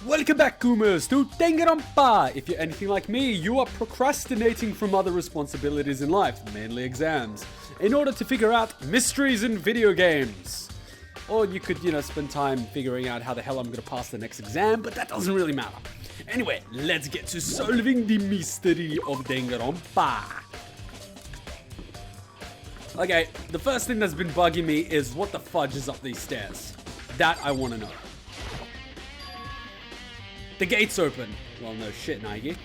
Welcome back, Goomers, to Danganronpa! If you're anything like me, you are procrastinating from other responsibilities in life, mainly exams, in order to figure out mysteries in video games. Or you could, spend time figuring out how the hell I'm gonna pass the next exam, but that doesn't really matter. Anyway, let's get to solving the mystery of Danganronpa. Okay, the first thing that's been bugging me is what the fudge is up these stairs. That I want to know. The gate's open. Well, no shit, Naegi.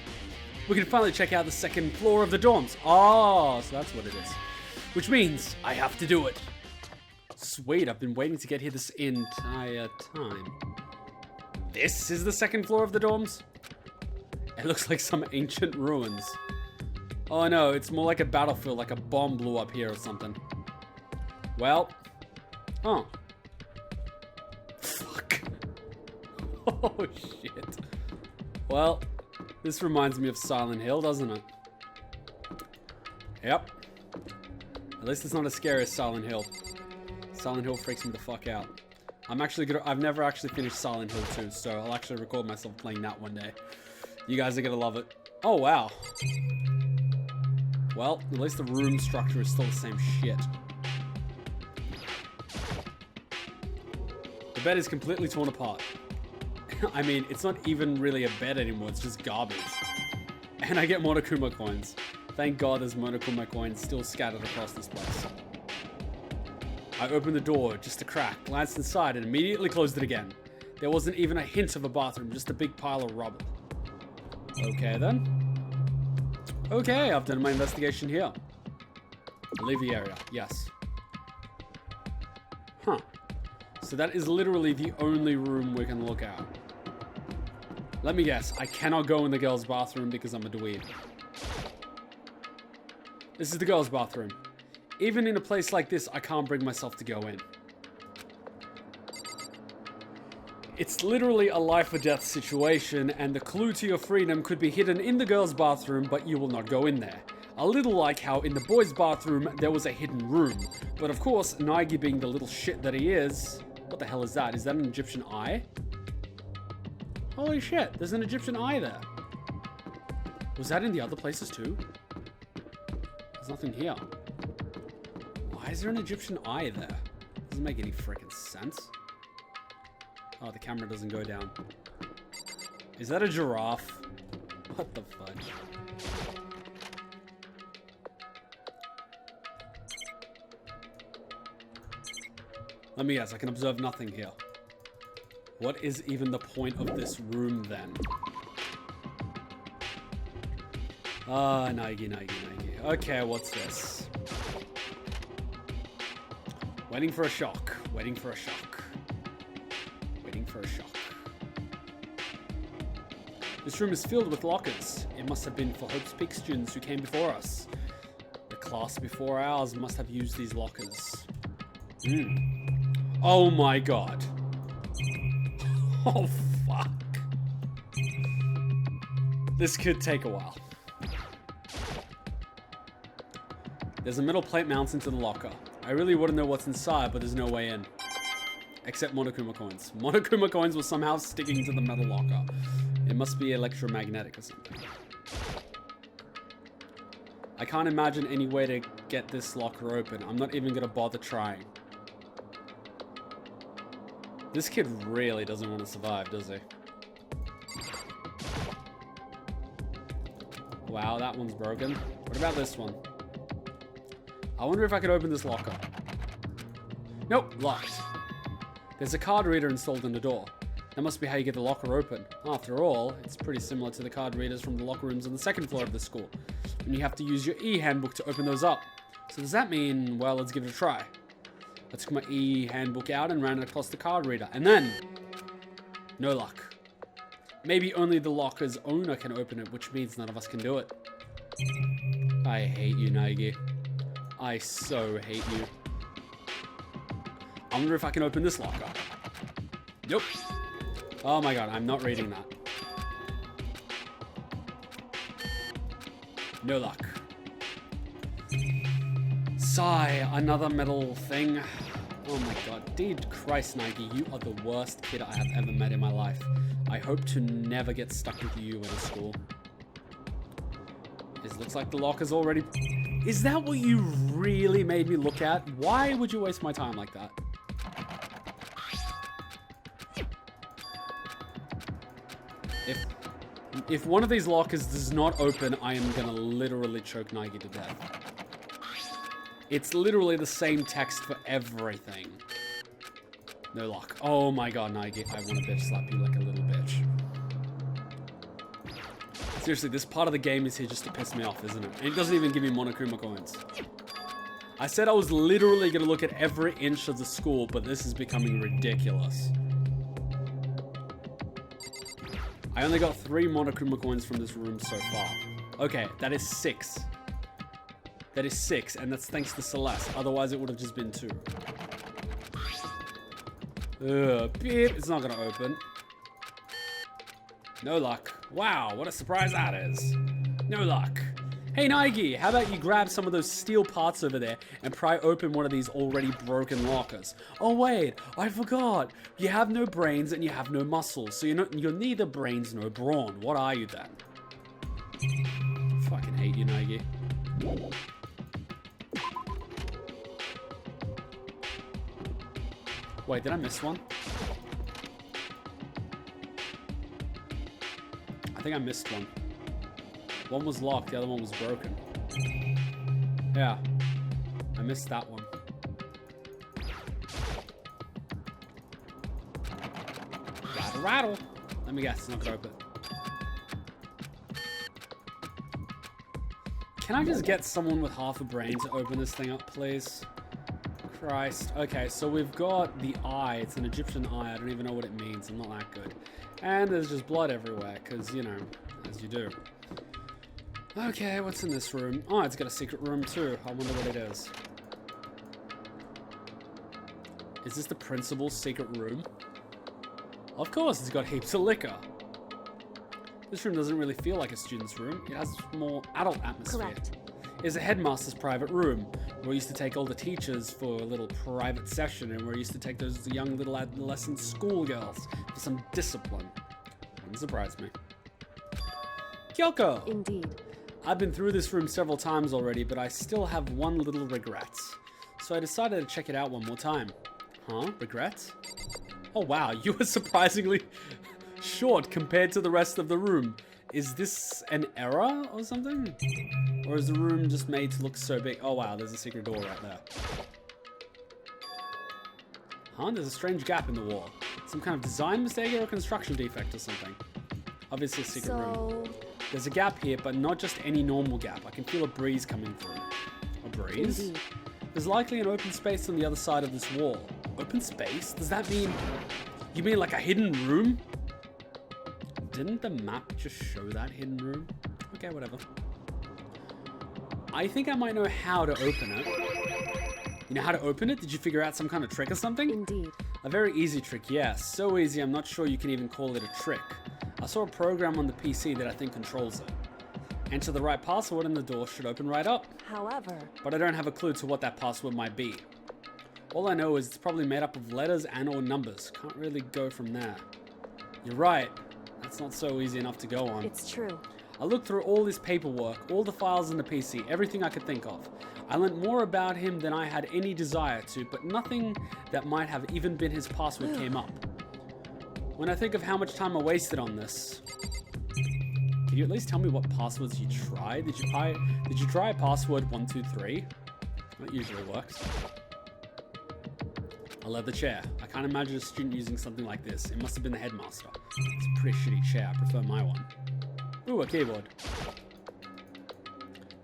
We can finally check out the second floor of the dorms. Oh, so that's what it is. Which means I have to do it. Sweet, I've been waiting to get here this entire time. This is the second floor of the dorms? It looks like some ancient ruins. Oh no, it's more like a battlefield, like a bomb blew up here or something. Well, oh. Fuck. Oh shit. Well, this reminds me of Silent Hill, doesn't it? Yep. At least it's not as scary as Silent Hill. Silent Hill freaks me the fuck out. I've never actually finished Silent Hill 2, so I'll actually record myself playing that one day. You guys are gonna love it. Oh wow. Well, at least the room structure is still the same shit. The bed is completely torn apart. I mean, it's not even really a bed anymore, it's just garbage. And I get Monokuma coins. Thank God there's Monokuma coins still scattered across this place. I opened the door just a crack, glanced inside, and immediately closed it again. There wasn't even a hint of a bathroom, just a big pile of rubble. Okay then. Okay, I've done my investigation here. Leave the area, yes. Huh. So that is literally the only room we can look at. Let me guess, I cannot go in the girls' bathroom because I'm a dweeb. This is the girls' bathroom. Even in a place like this, I can't bring myself to go in. It's literally a life or death situation, and the clue to your freedom could be hidden in the girls' bathroom, but you will not go in there. A little like how in the boys' bathroom, there was a hidden room. But of course, Naegi being the little shit that he is... What the hell is that? Is that an Egyptian eye? Holy shit, there's an Egyptian eye there. Was that in the other places too? There's nothing here. Why is there an Egyptian eye there? Doesn't make any freaking sense. Oh, the camera doesn't go down. Is that a giraffe? What the fudge? Let me guess, I can observe nothing here. What is even the point of this room then? Ah, Naegi. Okay, what's this? Waiting for a shock. This room is filled with lockers. It must have been for Hope's Peak students who came before us. The class before ours must have used these lockers. Oh my god. Oh fuck. This could take a while. There's a metal plate mounted to the locker. I really wouldn't know what's inside, but there's no way in. Except Monokuma coins. Monokuma coins were somehow sticking to the metal locker. It must be electromagnetic or something. I can't imagine any way to get this locker open. I'm not even gonna bother trying. This kid really doesn't want to survive, does he? Wow, that one's broken. What about this one? I wonder if I could open this locker. Nope, locked. There's a card reader installed in the door. That must be how you get the locker open. After all, it's pretty similar to the card readers from the locker rooms on the second floor of the school. And you have to use your e-handbook to open those up. So does that mean, well, let's give it a try. I took my e-handbook out and ran it across the card reader. And then, no luck. Maybe only the locker's owner can open it, which means none of us can do it. I hate you, Naegi. I so hate you. I wonder if I can open this locker. Nope. Oh my god, I'm not reading that. No luck. Sigh, another metal thing. Oh my god, dude, Christ, Naegi, you are the worst kid I have ever met in my life. I hope to never get stuck with you in a school. It looks like the locker's already... Is that what you really made me look at? Why would you waste my time like that? If one of these lockers does not open, I am gonna literally choke Nige to death. It's literally the same text for everything. No lock. Oh my god, Nige, I want to bitch slap you like a little bitch. Seriously, this part of the game is here just to piss me off, isn't it? And it doesn't even give me Monokuma coins. I said I was literally gonna look at every inch of the school, but this is becoming ridiculous. I only got 3 Monokuma coins from this room so far. Okay, that is 6. That is 6, and that's thanks to Celeste. Otherwise, it would have just been 2. Beep. It's not gonna open. No luck. Wow, what a surprise that is. No luck. Hey, Nige, how about you grab some of those steel parts over there and pry open one of these already broken lockers? Oh, wait, I forgot. You have no brains and you have no muscles, so you're neither brains nor brawn. What are you then? I fucking hate you, Nige. Wait, did I miss one? I think I missed one. One was locked, the other one was broken. Yeah, I missed that one. Rattle, rattle. Let me guess, it's not gonna open. Can I just get someone with half a brain to open this thing up, please? Christ. Okay, so we've got the eye. It's an Egyptian eye. I don't even know what it means. I'm not that good. And there's just blood everywhere, because, you know, as you do. Okay, what's in this room? Oh, it's got a secret room too. I wonder what it is. Is this the principal's secret room? Of course, it's got heaps of liquor. This room doesn't really feel like a student's room. It has more adult atmosphere. Correct. It's a headmaster's private room. Where we used to take all the teachers for a little private session, and we used to take those young little adolescent schoolgirls for some discipline. Wouldn't surprise me. Kyoko! Indeed. I've been through this room several times already, but I still have one little regret. So I decided to check it out one more time. Huh? Regrets? Oh wow, you were surprisingly short compared to the rest of the room. Is this an error or something? Or is the room just made to look so big? Oh wow, there's a secret door right there. Huh? There's a strange gap in the wall. Some kind of design mistake or a construction defect or something. Obviously a secret room. There's a gap here, but not just any normal gap. I can feel a breeze coming through. A breeze? Indeed. There's likely an open space on the other side of this wall. Open space? Does that mean... You mean like a hidden room? Didn't the map just show that hidden room? Okay, whatever. I think I might know how to open it. You know how to open it? Did you figure out some kind of trick or something? Indeed. A very easy trick, yes. So easy, I'm not sure you can even call it a trick. I saw a program on the PC that I think controls it. Enter the right password and the door should open right up. However... But I don't have a clue to what that password might be. All I know is it's probably made up of letters and or numbers. Can't really go from there. You're right. That's not so easy enough to go on. It's true. I looked through all this paperwork, all the files in the PC, everything I could think of. I learned more about him than I had any desire to, but nothing that might have even been his password came up. When I think of how much time I wasted on this, can you at least tell me what passwords you tried? Did you try password 123? That usually works. A leather chair. I can't imagine a student using something like this. It must have been the headmaster. It's a pretty shitty chair. I prefer my one. Ooh, a keyboard.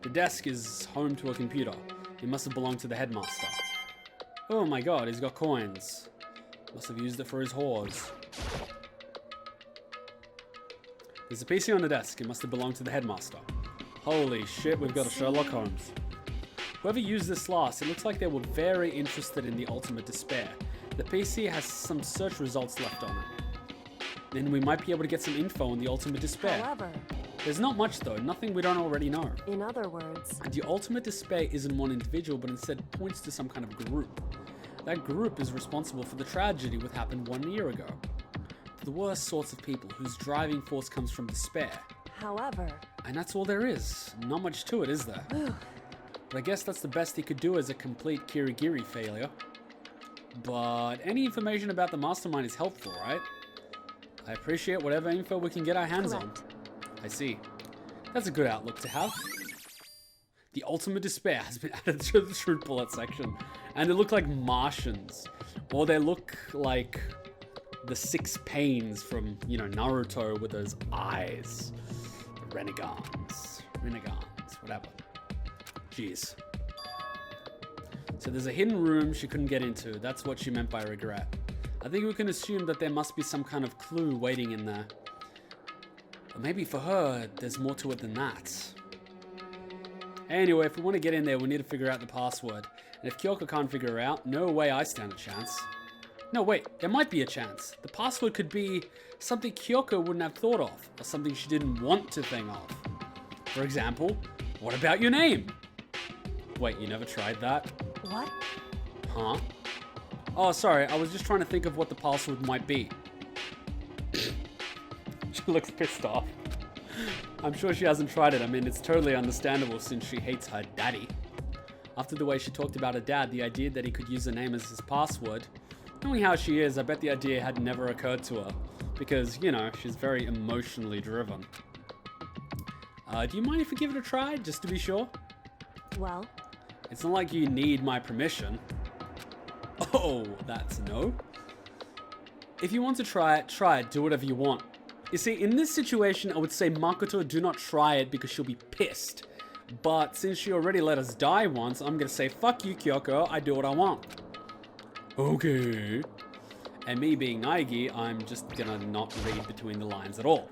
The desk is home to a computer. It must have belonged to the headmaster. Oh my god, he's got coins. Must have used it for his whores. There's a PC on the desk. It must have belonged to the headmaster. Holy shit, we've got a Sherlock Holmes. Whoever used this last, it looks like they were very interested in the Ultimate Despair. The PC has some search results left on it. Then we might be able to get some info on the Ultimate Despair. However... There's not much though, nothing we don't already know. In other words... The Ultimate Despair isn't one individual, but instead points to some kind of group. That group is responsible for the tragedy that happened 1 year ago. for the worst sorts of people whose driving force comes from despair. However... And that's all there is. Not much to it, is there? But I guess that's the best he could do as a complete Kirigiri failure. But any information about the mastermind is helpful, right? I appreciate whatever info we can get our hands on. I see. That's a good outlook to have. The ultimate despair has been added to the truth bullet section. And they look like Martians. Or they look like the 6 pains from, you know, Naruto with those eyes. The renegades, whatever. Jeez. So there's a hidden room she couldn't get into. That's what she meant by regret. I think we can assume that there must be some kind of clue waiting in there. But maybe for her, there's more to it than that. Anyway, if we want to get in there, we need to figure out the password. And if Kyoko can't figure her out, no way I stand a chance. No, wait, there might be a chance. The password could be something Kyoko wouldn't have thought of, or something she didn't want to think of. For example, what about your name? Wait, you never tried that? What? Huh? Oh, sorry, I was just trying to think of what the password might be. She looks pissed off. I'm sure she hasn't tried it. I mean, it's totally understandable since she hates her daddy. After the way she talked about her dad, the idea that he could use her name as his password, knowing how she is, I bet the idea had never occurred to her. Because, you know, she's very emotionally driven. Do you mind if we give it a try, just to be sure? Well? It's not like you need my permission. Oh, that's no. If you want to try it, do whatever you want. You see, in this situation, I would say Makoto do not try it because she'll be pissed. But since she already let us die once, I'm gonna say, fuck you, Kyoko, I do what I want. Okay. And me being Naegi, I'm just gonna not read between the lines at all.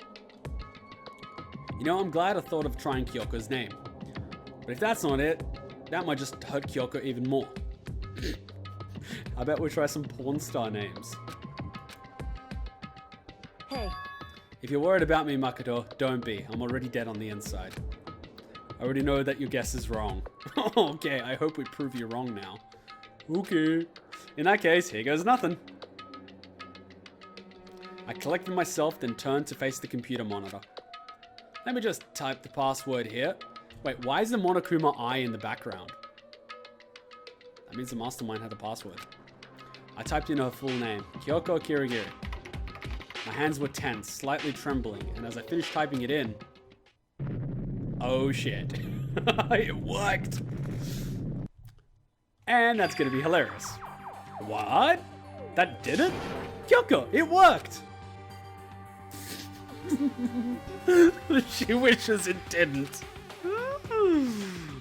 You know, I'm glad I thought of trying Kyoko's name. But if that's not it, that might just hurt Kyoko even more. I bet we'll try some porn star names. Hey. If you're worried about me, Makoto, don't be. I'm already dead on the inside. I already know that your guess is wrong. Okay, I hope we prove you wrong now. Okay. In that case, here goes nothing. I collected myself, then turned to face the computer monitor. Let me just type the password here. Wait, why is the Monokuma eye in the background? That means the mastermind had the password. I typed in her full name, Kyoko Kirigiri. My hands were tense, slightly trembling, and as I finished typing it in... Oh shit. It worked! And that's gonna be hilarious. What? That did it? Kyoko, it worked! She wishes it didn't.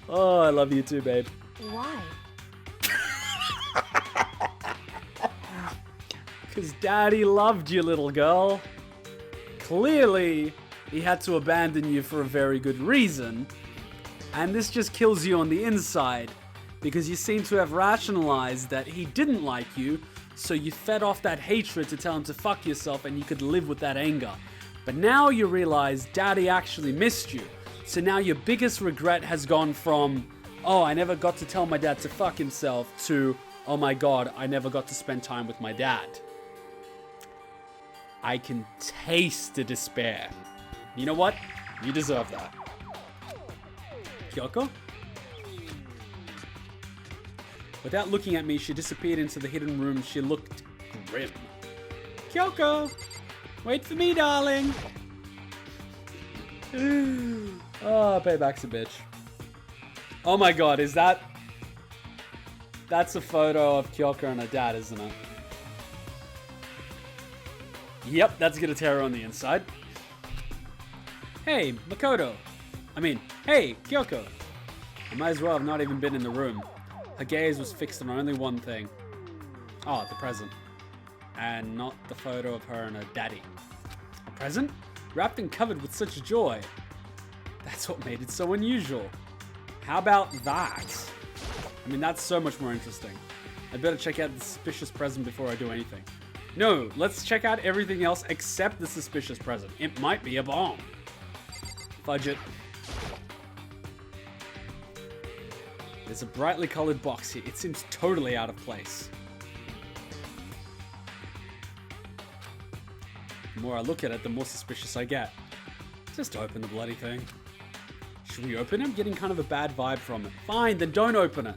Oh, I love you too, babe. Why? Because Daddy loved you, little girl. Clearly, he had to abandon you for a very good reason. And this just kills you on the inside. Because you seem to have rationalized that he didn't like you, so you fed off that hatred to tell him to fuck yourself and you could live with that anger. But now you realize Daddy actually missed you. So now your biggest regret has gone from, oh, I never got to tell my dad to fuck himself, to, oh my god, I never got to spend time with my dad. I can taste the despair. You know what? You deserve that. Kyoko? Without looking at me, she disappeared into the hidden room. She looked grim. Kyoko! Wait for me, darling! Oh, payback's a bitch. Oh my god, is that... That's a photo of Kyoko and her dad, isn't it? Yep, that's gonna tear her on the inside. Hey, Makoto. Hey, Kyoko. I might as well have not even been in the room. Her gaze was fixed on only one thing. Oh, the present. And not the photo of her and her daddy. A present? Wrapped and covered with such joy. That's what made it so unusual. How about that? That's so much more interesting. I'd better check out the suspicious present before I do anything. No, let's check out everything else except the suspicious present. It might be a bomb. Fudge it. There's a brightly colored box here. It seems totally out of place. The more I look at it, the more suspicious I get. Just open the bloody thing. Should we open it? I'm getting kind of a bad vibe from it. Fine, then don't open it.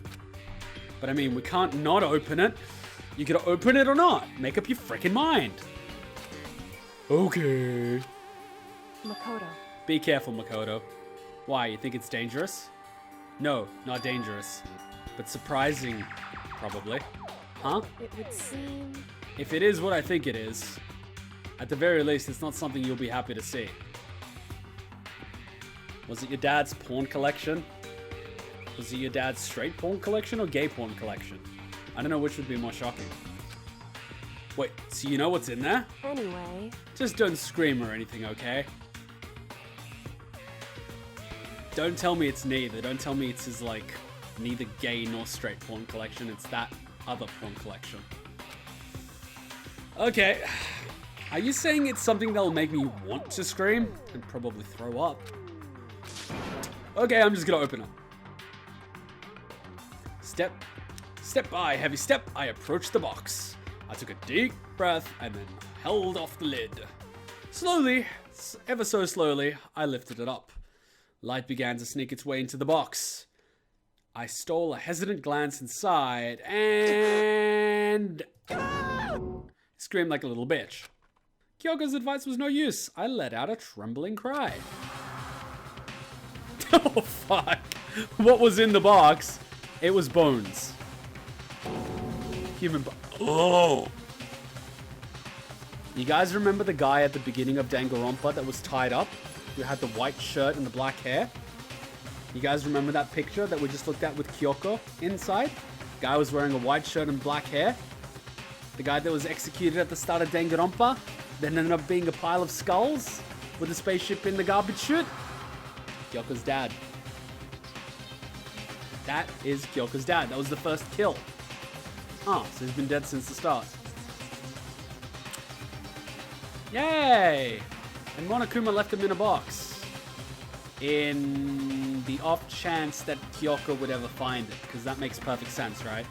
But I mean, we can't not open it. You gotta open it or not. Make up your freaking mind. Okay. Makoto. Be careful, Makoto. Why, you think it's dangerous? No, not dangerous. But surprising, probably. Huh? It would seem... If it is what I think it is, at the very least, it's not something you'll be happy to see. Was it your dad's porn collection? Was it your dad's straight porn collection or gay porn collection? I don't know which would be more shocking. Wait, so you know what's in there? Anyway... Just don't scream or anything, okay? Don't tell me it's neither. Don't tell me it's his, like, neither gay nor straight porn collection. It's that other porn collection. Okay. Are you saying it's something that'll make me want to scream? And probably throw up. Okay, I'm just gonna open it. Step by, heavy step, I approached the box. I took a deep breath and then held off the lid. Slowly, ever so slowly, I lifted it up. Light began to sneak its way into the box. I stole a hesitant glance inside and... screamed like a little bitch. Kyoko's advice was no use. I let out a trembling cry. Oh, fuck. What was in the box? It was bones. Oh. You guys remember the guy at the beginning of Danganronpa that was tied up? Who had the white shirt and the black hair? You guys remember that picture that we just looked at with Kyoko inside? Guy was wearing a white shirt and black hair. The guy that was executed at the start of Danganronpa, then ended up being a pile of skulls with a spaceship in the garbage chute. Kyoko's dad. That is Kyoko's dad. That was the first kill. Oh, so he's been dead since the start. Yay! And Monokuma left him in a box. In the off chance that Kyoko would ever find it, because that makes perfect sense, right?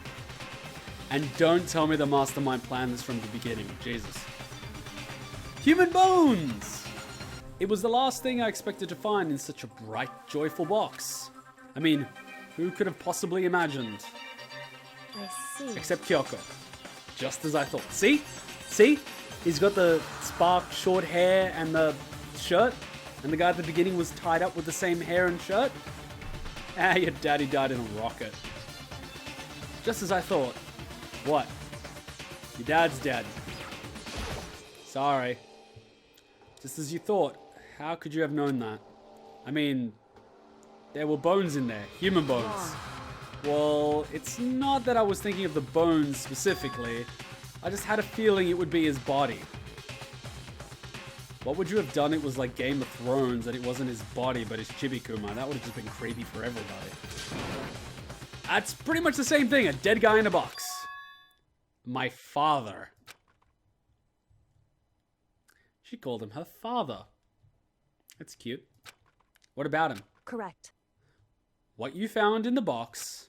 And don't tell me the mastermind planned this from the beginning. Jesus. Human bones! It was the last thing I expected to find in such a bright, joyful box. I mean, who could have possibly imagined? I see. Except Kyoko. Just as I thought. See? See? He's got the spark short hair and the shirt. And the guy at the beginning was tied up with the same hair and shirt. Ah, your daddy died in a rocket. Just as I thought. What? Your dad's dead. Sorry. Just as you thought. How could you have known that? I mean, there were bones in there. Human bones. Well, it's not that I was thinking of the bones specifically. I just had a feeling it would be his body. What would you have done? It was like Game of Thrones, that it wasn't his body, but his Chibikuma. That would have just been creepy for everybody. That's pretty much the same thing. A dead guy in a box. My father. She called him her father. That's cute. What about him? Correct. What you found in the box,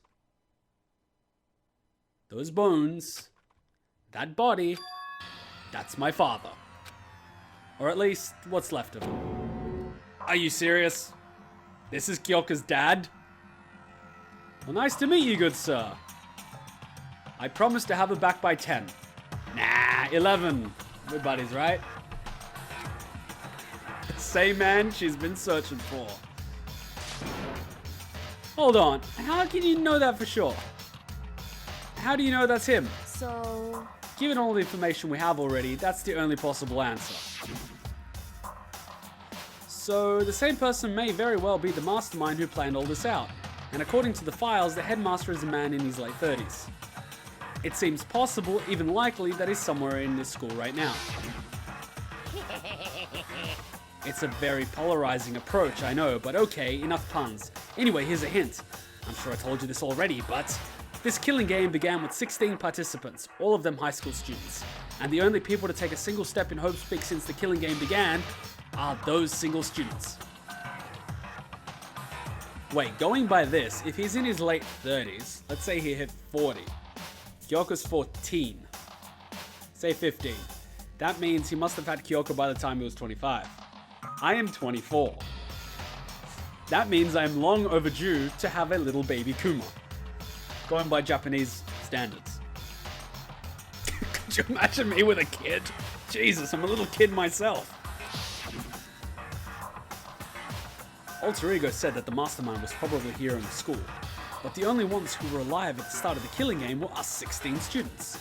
those bones, that body, that's my father. Or at least, what's left of him. Are you serious? This is Kyoko's dad? Well, nice to meet you, good sir. I promise to have her back by 10. Nah, 11. We're buddies, right? Same man she's been searching for. Hold on. How can you know that for sure? How do you know that's him? So... Given all the information we have already, that's the only possible answer. So, the same person may very well be the mastermind who planned all this out. And according to the files, the headmaster is a man in his late 30s. It seems possible, even likely, that he's somewhere in this school right now. It's a very polarizing approach, I know, but okay, enough puns. Anyway, here's a hint. I'm sure I told you this already, but this killing game began with 16 participants, all of them high school students. And the only people to take a single step in Hope's Peak since the killing game began are those single students. Wait, going by this, if he's in his late 30s, let's say he hit 40. Kyoko's 14. Say 15. That means he must have had Kyoko by the time he was 25. I am 24. That means I am long overdue to have a little baby Kuma. Going by Japanese standards. Could you imagine me with a kid? Jesus, I'm a little kid myself. Alter Ego said that the mastermind was probably here in the school, but the only ones who were alive at the start of the killing game were us 16 students.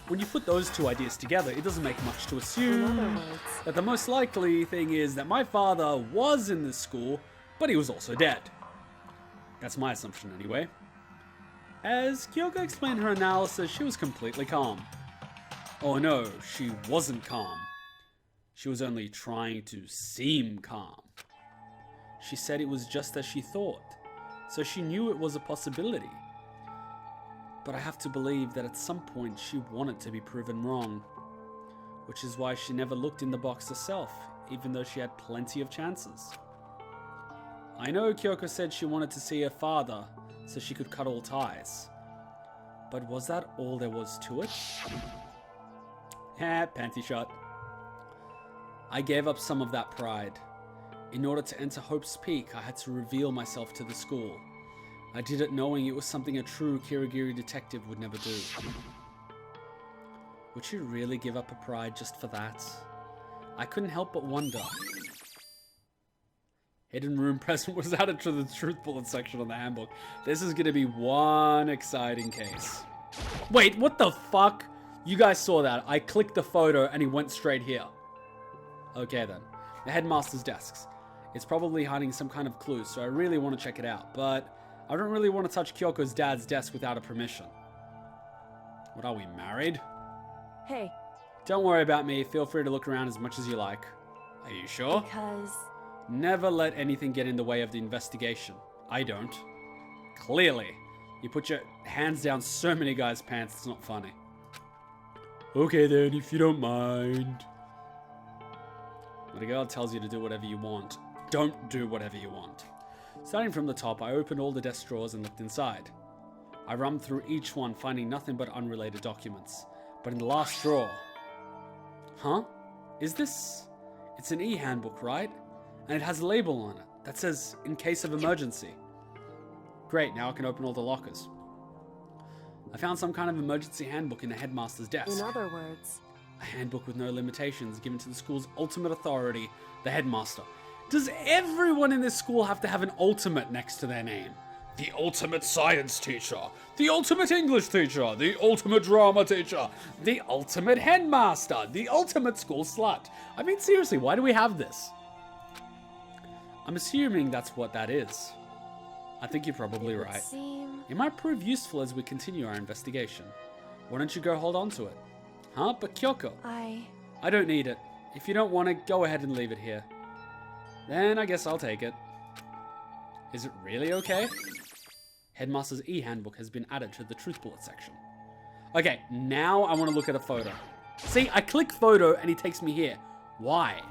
When you put those two ideas together, it doesn't make much to In assume other words, that the most likely thing is that my father was in this school, but he was also dead. That's my assumption anyway. As Kyoko explained her analysis, she was completely calm. Oh no, she wasn't calm. She was only trying to seem calm. She said it was just as she thought, so she knew it was a possibility. But I have to believe that at some point she wanted to be proven wrong, which is why she never looked in the box herself, even though she had plenty of chances. I know Kyoko said she wanted to see her father so she could cut all ties. But was that all there was to it? Panty shot. I gave up some of that pride. In order to enter Hope's Peak, I had to reveal myself to the school. I did it knowing it was something a true Kirigiri detective would never do. Would she really give up her pride just for that? I couldn't help but wonder. Hidden room present was added to the truth bullet section of the handbook. This is going to be one exciting case. Wait, what the fuck? You guys saw that. I clicked the photo and he went straight here. Okay then. The headmaster's desks. It's probably hiding some kind of clue, so I really want to check it out, but I don't really want to touch Kyoko's dad's desk without her permission. What are we, married? hey, Don't worry about me. Feel free to look around as much as you like. Are you sure? because Never let anything get in the way of the investigation. I don't. Clearly. You put your hands down so many guys' pants, it's not funny. Okay then, if you don't mind. When a girl tells you to do whatever you want, don't do whatever you want. Starting from the top, I opened all the desk drawers and looked inside. I rummaged through each one, finding nothing but unrelated documents. But in the last drawer... Huh? Is this... It's an e-handbook, right? And it has a label on it that says, in case of emergency. Great, now I can open all the lockers. I found some kind of emergency handbook in the headmaster's desk. in other words, A handbook with no limitations given to the school's ultimate authority, the headmaster. Does everyone in this school have to have an ultimate next to their name? The ultimate science teacher, the ultimate English teacher, the ultimate drama teacher, the ultimate headmaster, the ultimate school slut. I mean, seriously, why do we have this? I'm assuming that's what that is. I think you're probably it would right. seem It might prove useful as we continue our investigation. Why don't you go hold on to it? Huh? But Kyoko, I don't need it. If you don't want it, go ahead and leave it here. Then I guess I'll take it. Is it really okay? Headmaster's e-handbook has been added to the truth bullet section. Okay, now I want to look at a photo. See, I click photo and he takes me here. Why?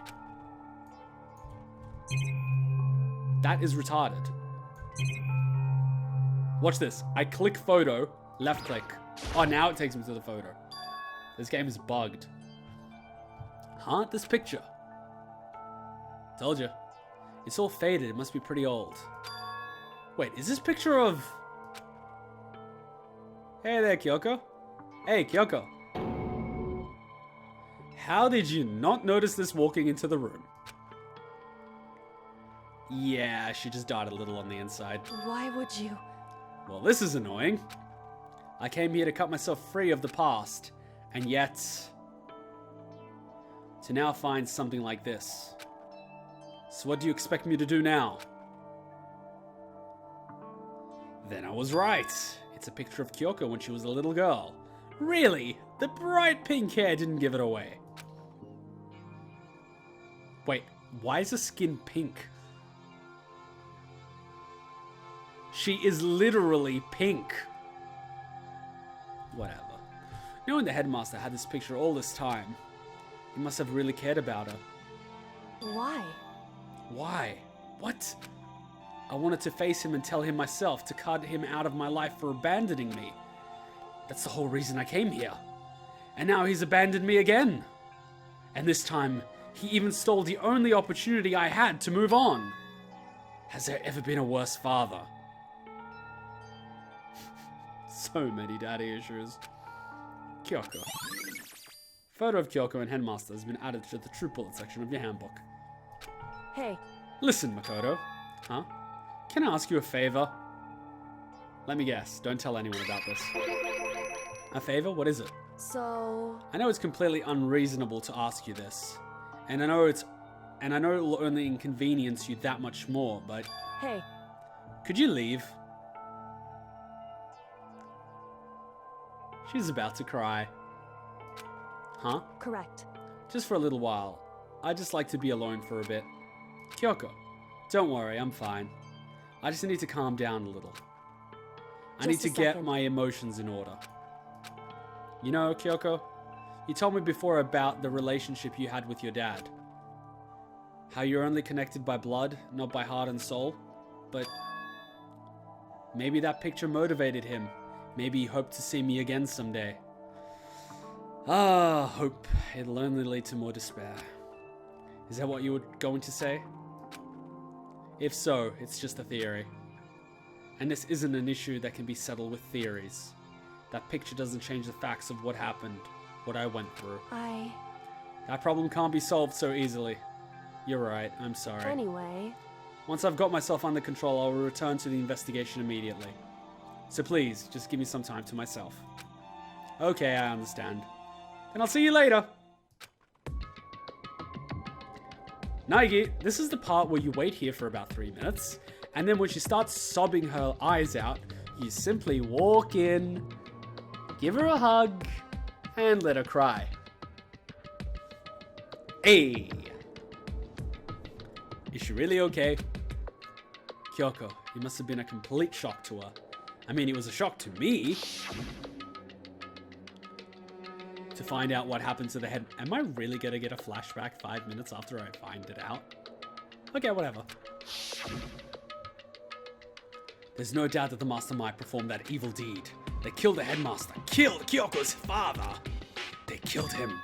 That is retarded. Watch this. I click photo, left click. Oh, now it takes me to the photo. This game is bugged. Huh? This picture. Told you. It's all faded. It must be pretty old. Wait, is this picture of... Hey there, Kyoko. Hey, Kyoko. How did you not notice this walking into the room? Yeah, she just died a little on the inside. why would you? Well, this is annoying. I came here to cut myself free of the past, and yet... to now find something like this. So what do you expect me to do now? Then I was right. It's a picture of Kyoko when she was a little girl. Really? The bright pink hair didn't give it away. Wait, why is her skin pink? She is literally pink. Whatever. Knowing the headmaster had this picture all this time, he must have really cared about her. Why? Why? What? I wanted to face him and tell him myself, to cut him out of my life for abandoning me. That's the whole reason I came here. And now he's abandoned me again. And this time, he even stole the only opportunity I had to move on. Has there ever been a worse father? So many daddy issues. Kyoko. Photo of Kyoko and Headmaster has been added to the True Bullet section of your handbook. Hey, Listen, Makoto. Huh? Can I ask you a favor? Let me guess. Don't tell anyone about this. A favor? What is it? so... I know it's completely unreasonable to ask you this. And I know it will only inconvenience you that much more, but Hey, could you leave? She's about to cry. Huh? correct. Just for a little while. I'd just like to be alone for a bit. Kyoko, don't worry, I'm fine. I just need to calm down a little. I need Just a to get second. my emotions in order. You know, Kyoko, you told me before about the relationship you had with your dad. How you're only connected by blood, not by heart and soul. But maybe that picture motivated him. Maybe he hoped to see me again someday. Ah, hope. It'll only lead to more despair. Is that what you were going to say? If so, it's just a theory. And this isn't an issue that can be settled with theories. That picture doesn't change the facts of what happened, what I went through. That problem can't be solved so easily. You're right, I'm sorry. Anyway, Once I've got myself under control, I will return to the investigation immediately. So please, just give me some time to myself. Okay, I understand. Then I'll see you later. Naegi, this is the part where you wait here for about 3 minutes, and then when she starts sobbing her eyes out, you simply walk in, give her a hug, and let her cry. Hey! Is she really okay? Kyoko, it must have been a complete shock to her. I mean, it was a shock to me. To find out what happened to the head. Am I really gonna get a flashback 5 minutes after I find it out? Okay, whatever. There's no doubt that the mastermind performed that evil deed. They killed the headmaster, killed Kyoko's father. They killed him.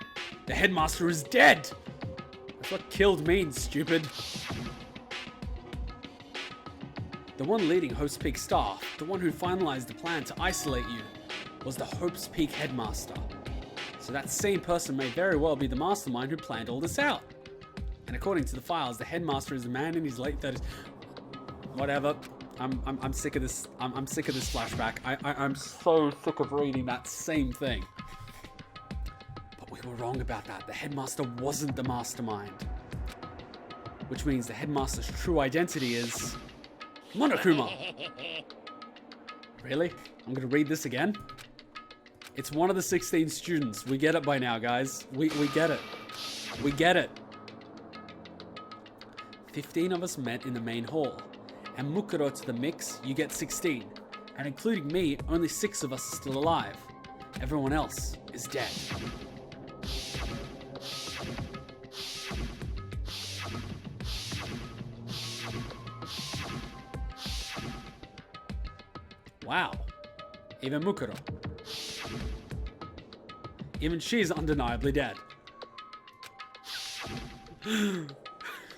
The headmaster is dead. That's what killed means, stupid. The one leading Hope's Peak staff, the one who finalized the plan to isolate you, was the Hope's Peak headmaster. So that same person may very well be the mastermind who planned all this out. And according to the files, the headmaster is a man in his late 30s. Whatever. I'm sick of this. I'm sick of this flashback. I'm so sick of reading that same thing. But we were wrong about that. The headmaster wasn't the mastermind. Which means the headmaster's true identity is Monokuma. Really? I'm gonna read this again? It's one of the 16 students. We get it by now, guys. We get it. We get it. 15 of us met in the main hall. And Mukuro to the mix, you get 16. And including me, only 6 of us are still alive. Everyone else is dead. Wow. Even Mukuro. Even she's undeniably dead.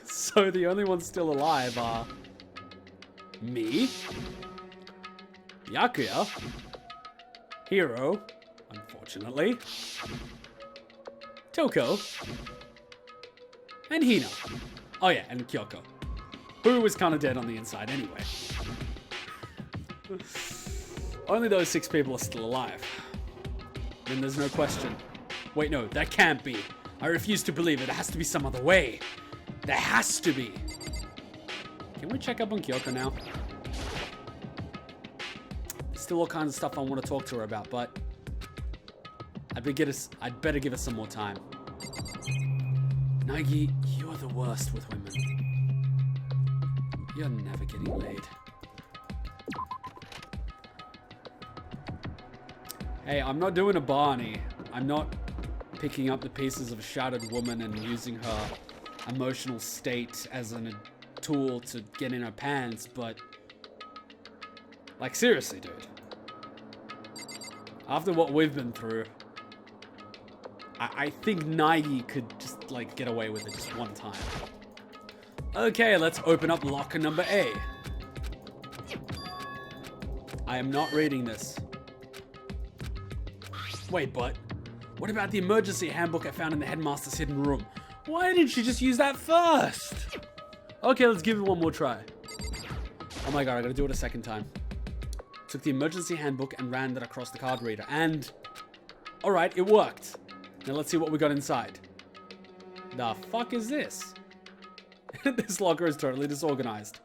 So the only ones still alive are me, Byakuya, Hiro, unfortunately, Toko, and Hina. Oh yeah, and Kyoko, who was kind of dead on the inside anyway. Only those 6 people are still alive. Then there's no question. Wait, no, that can't be. I refuse to believe it. There has to be some other way. There has to be. Can we check up on Kyoko now? Still all kinds of stuff I want to talk to her about, but I'd better give us some more time. Naegi, you're the worst with women. You're never getting laid. Hey, I'm not doing a Barney. I'm not picking up the pieces of a shattered woman and using her emotional state as a tool to get in her pants, but like seriously, dude. After what we've been through, I think Nike could just, like, get away with it just one time. Okay, let's open up locker number A. I am not reading this. Wait, but what about the emergency handbook I found in the headmaster's hidden room? Why didn't she just use that first? Okay, let's give it one more try. Oh my god, I gotta do it a second time. Took the emergency handbook and ran that across the card reader, and... Alright, it worked. Now let's see what we got inside. The fuck is this? This locker is totally disorganized.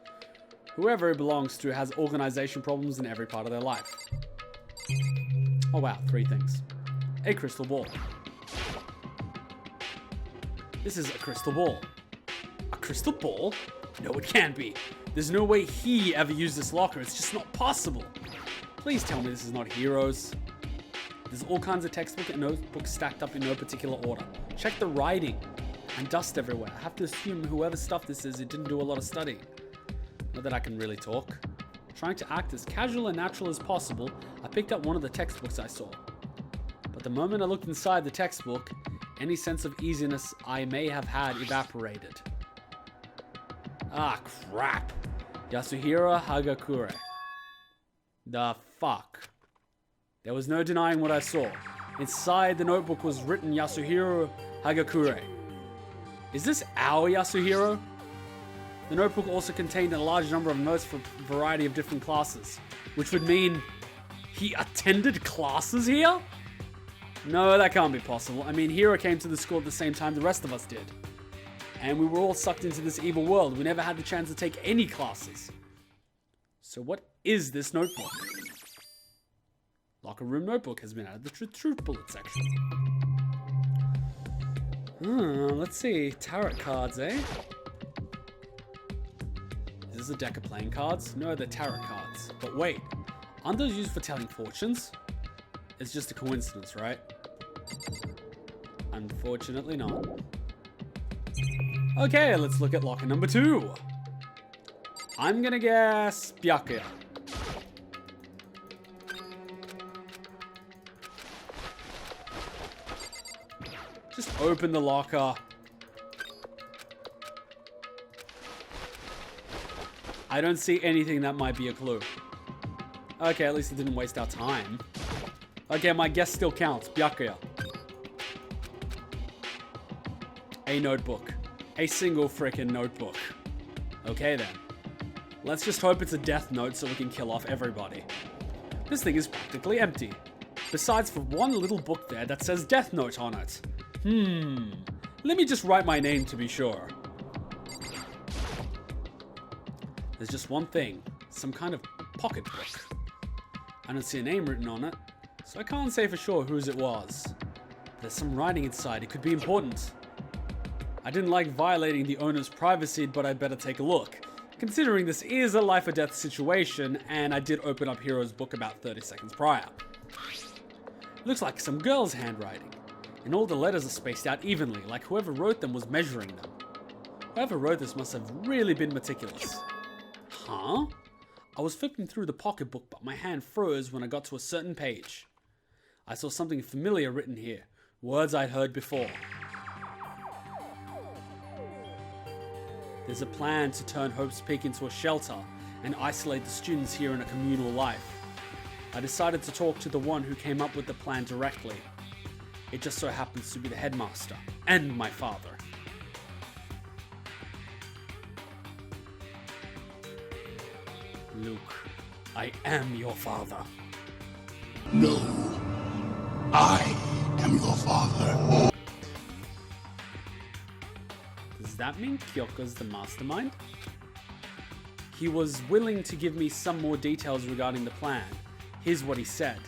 Whoever it belongs to has organization problems in every part of their life. Oh wow, 3 things. A crystal ball. This is a crystal ball. A crystal ball? No, it can't be. There's no way he ever used this locker. It's just not possible. Please tell me this is not Heroes. There's all kinds of textbook and notebooks stacked up in no particular order. Check the writing. And dust everywhere. I have to assume whoever stuff this is, it didn't do a lot of studying. Not that I can really talk. Trying to act as casual and natural as possible, I picked up one of the textbooks I saw. But the moment I looked inside the textbook, any sense of easiness I may have had evaporated. Ah, crap. Yasuhiro Hagakure. The fuck. There was no denying what I saw. Inside the notebook was written Yasuhiro Hagakure. Is this our Yasuhiro? The notebook also contained a large number of notes for a variety of different classes, which would mean he attended classes here? No, that can't be possible. I mean, Hiro came to the school at the same time the rest of us did. And we were all sucked into this evil world. We never had the chance to take any classes. So what is this notebook? Locker room notebook has been added to the truth bullet section. Let's see. Tarot cards, eh? Is this a deck of playing cards? No, they're tarot cards. But wait, aren't those used for telling fortunes? It's just a coincidence, right? Unfortunately not. Okay, let's look at locker number 2. I'm gonna guess Byakuya. Just open the locker. I don't see anything that might be a clue. Okay, at least it didn't waste our time. Okay, my guess still counts. Byakuya. A notebook. A single frickin' notebook. Okay then. Let's just hope it's a death note so we can kill off everybody. This thing is practically empty. Besides for one little book there that says death note on it. Let me just write my name to be sure. There's just one thing. Some kind of pocketbook. I don't see a name written on it, so I can't say for sure whose it was. There's some writing inside. It could be important. I didn't like violating the owner's privacy, but I'd better take a look. Considering this is a life or death situation, and I did open up Hiro's book about 30 seconds prior. Looks like some girl's handwriting. And all the letters are spaced out evenly, like whoever wrote them was measuring them. Whoever wrote this must have really been meticulous. Huh? I was flipping through the pocketbook, but my hand froze when I got to a certain page. I saw something familiar written here, words I'd heard before. There's a plan to turn Hope's Peak into a shelter and isolate the students here in a communal life. I decided to talk to the one who came up with the plan directly. It just so happens to be the headmaster and my father. Luke, I am your father. No, I am your father. Does that mean Kyoko's the mastermind? He was willing to give me some more details regarding the plan. Here's what he said.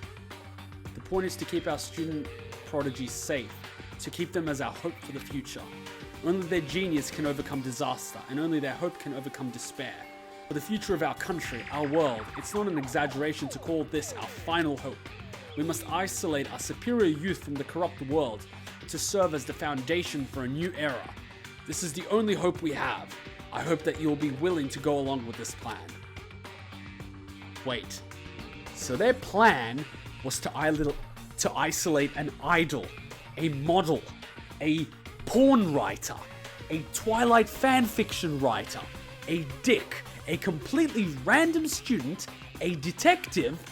The point is to keep our student prodigies safe, to keep them as our hope for the future. Only their genius can overcome disaster, and only their hope can overcome despair. For the future of our country, our world, it's not an exaggeration to call this our final hope. We must isolate our superior youth from the corrupt world to serve as the foundation for a new era. This is the only hope we have. I hope that you'll be willing to go along with this plan. Wait, so their plan was to isolate an idol a model, a porn writer, a Twilight fanfiction writer, a dick, a completely random student, a detective,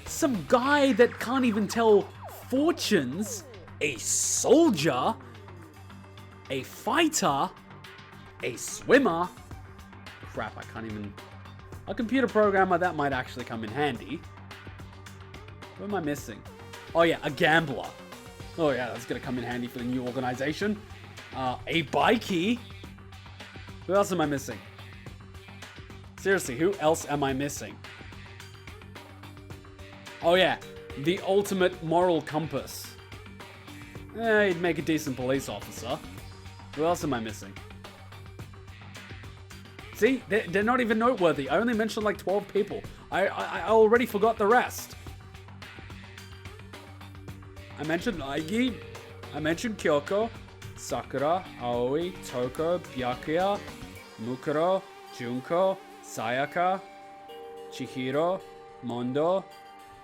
some guy that can't even tell fortunes, a soldier, a fighter, a swimmer. Crap, I can't even... A computer programmer, that might actually come in handy. What am I missing? Oh yeah, a gambler. Oh yeah, that's gonna come in handy for the new organization. A bikie. Who else am I missing? Seriously, who else am I missing? Oh yeah, the ultimate moral compass. He'd make a decent police officer. Who else am I missing? See, they're not even noteworthy. I only mentioned like 12 people. I already forgot the rest. I mentioned Aigi. I mentioned Kyoko, Sakura, Aoi, Toko, Byakuya, Mukuro, Junko, Sayaka, Chihiro, Mondo,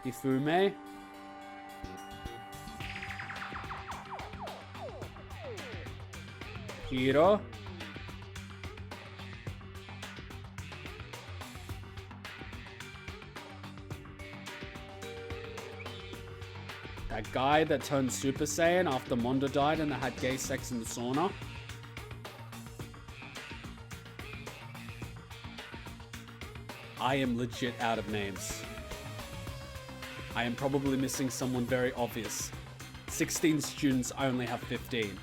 Ifume. Hiro. That guy that turned Super Saiyan after Mondo died and that had gay sex in the sauna. I am legit out of names. I am probably missing someone very obvious. 16 students, I only have 15.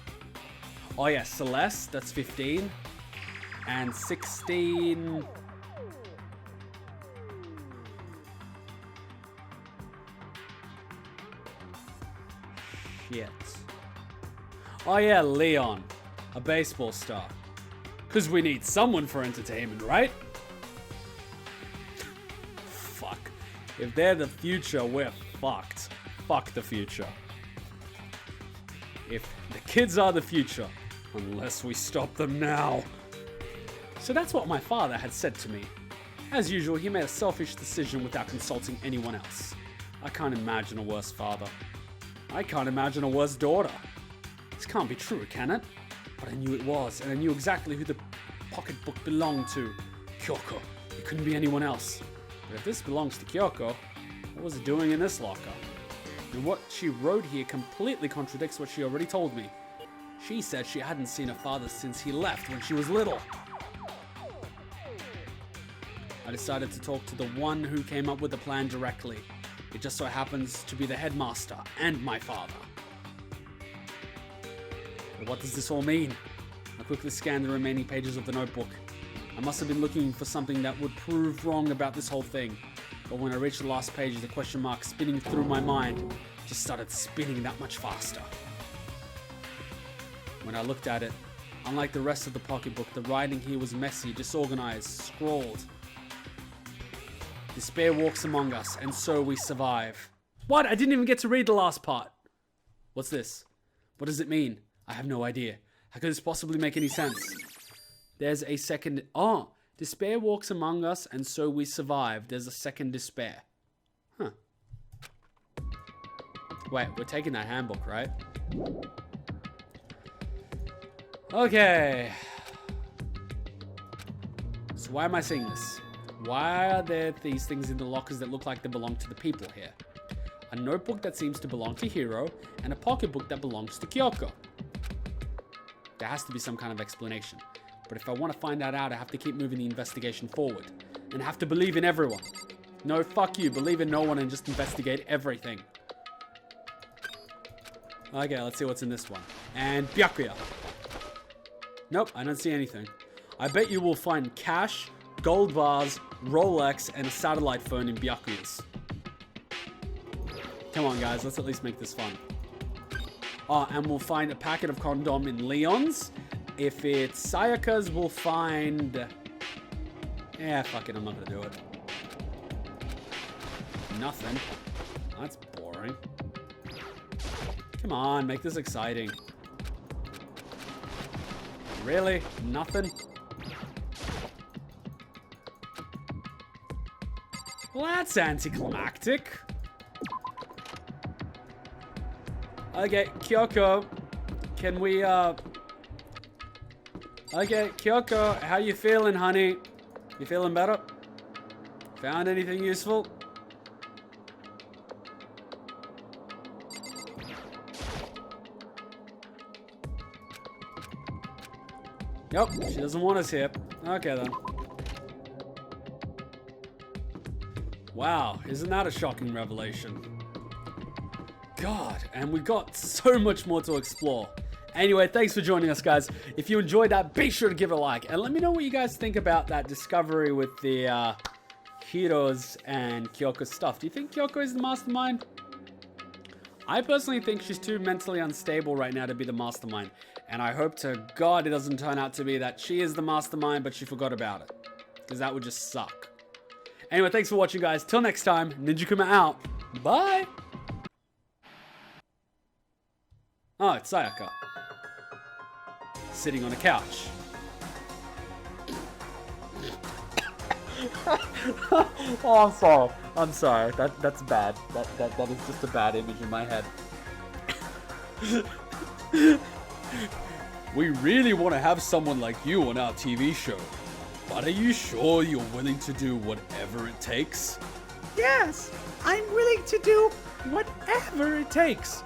Oh yeah, Celeste, that's 15. And 16... Shit. Oh yeah, Leon. A baseball star. Because we need someone for entertainment, right? Fuck. If they're the future, we're fucked. Fuck the future. If the kids are the future, unless we stop them now. So that's what my father had said to me. As usual, he made a selfish decision without consulting anyone else. I can't imagine a worse father. I can't imagine a worse daughter. This can't be true, can it? But I knew it was, and I knew exactly who the pocketbook belonged to. Kyoko. It couldn't be anyone else. But if this belongs to Kyoko, what was it doing in this locker? And what she wrote here completely contradicts what she already told me. She said she hadn't seen her father since he left when she was little. I decided to talk to the one who came up with the plan directly. It just so happens to be the headmaster and my father. But what does this all mean? I quickly scanned the remaining pages of the notebook. I must have been looking for something that would prove wrong about this whole thing. But when I reached the last page, the question mark spinning through my mind just started spinning that much faster. When I looked at it, unlike the rest of the pocketbook, the writing here was messy, disorganized, scrawled. Despair walks among us, and so we survive. What? I didn't even get to read the last part. What's this? What does it mean? I have no idea. How could this possibly make any sense? There's a second... Oh, despair walks among us, and so we survive. There's a second despair. Huh. Wait, we're taking that handbook, right? Okay. So why am I seeing this? Why are there these things in the lockers that look like they belong to the people here? A notebook that seems to belong to Hiro, and a pocketbook that belongs to Kyoko. There has to be some kind of explanation. But if I want to find that out, I have to keep moving the investigation forward. And I have to believe in everyone. No, fuck you. Believe in no one and just investigate everything. Okay, let's see what's in this one. And Byakuya. Nope, I don't see anything. I bet you will find cash, gold bars, Rolex, and a satellite phone in Byakuya's. Come on, guys, let's at least make this fun. Oh, and we'll find a packet of condom in Leon's. If it's Sayaka's, we'll find... Yeah, fuck it, I'm not gonna do it. Nothing. That's boring. Come on, make this exciting. Really? Nothing? Well, that's anticlimactic. Okay, Kyoko. Can we, Okay, Kyoko, how you feeling, honey? You feeling better? Found anything useful? Yep, she doesn't want us here. Okay, then. Wow, isn't that a shocking revelation? God, and we got so much more to explore. Anyway, thanks for joining us, guys. If you enjoyed that, be sure to give it a like. And let me know what you guys think about that discovery with the Hiro's and Kyoko's stuff. Do you think Kyoko is the mastermind? I personally think she's too mentally unstable right now to be the mastermind. And I hope to God it doesn't turn out to be that she is the mastermind, but she forgot about it. Because that would just suck. Anyway, thanks for watching, guys. Till next time, Ninja Kuma out. Bye! Oh, it's Sayaka. Sitting on a couch. Oh, I'm sorry. I'm sorry. That's bad. That is just a bad image in my head. We really want to have someone like you on our TV show. But are you sure you're willing to do whatever it takes? Yes, I'm willing to do whatever it takes.